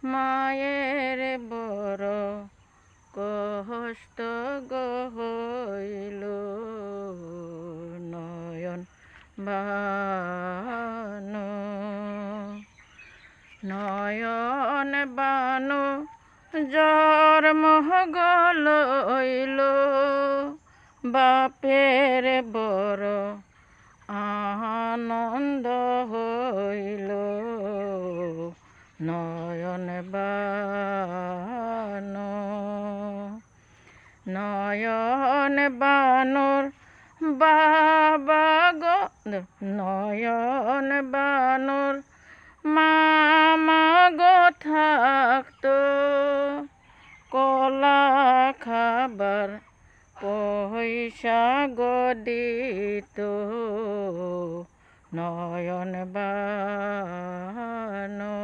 মায়ের বড় কষ্ট হইল নয়ন বানো নয়ন বানো জন্ম হইল বাপের বড় আনন্দ হইল নয়ন বানো নয়ন বানোর বাবা গো নয়ন বানোর মামা গো থাকতো কলা খাবার পয়সা গো দিত নয়ন বানো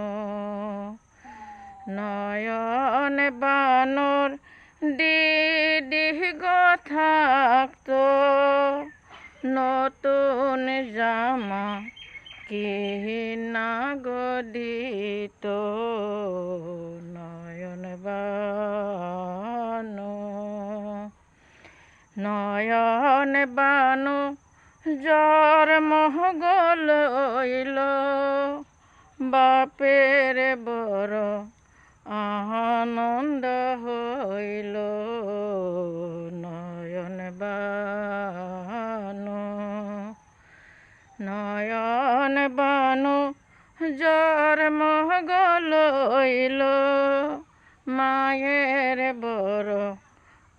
নয়ন বানোর দিদি গো থাকতো নতুন জামা কিনা গো দিত নয়ন বানো নয়ন বানো জন্ম হইল বাপের বড় আনন্দ হইল নয়ন বানো নয়ন বানো জন্ম হইল মায়ের বড়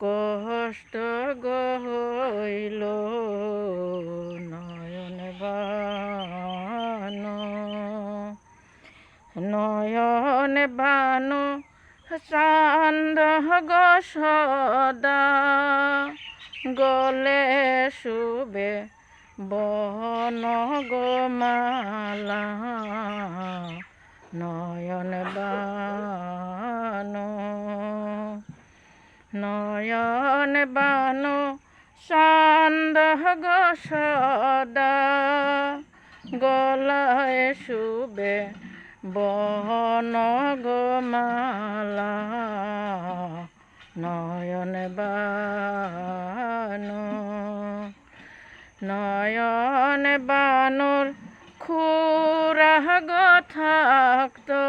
কষ্ট হইল নয়ন বানো নয়ন বানো চান্দ গো সদা গলে শুবে বন গো মালা নয়ন বানো নয়ন বানো চান্দ গো সদা গলায় শুবে বন গো মালা নয়ন বানো নয়ন বানোর খুরা গো থাকতো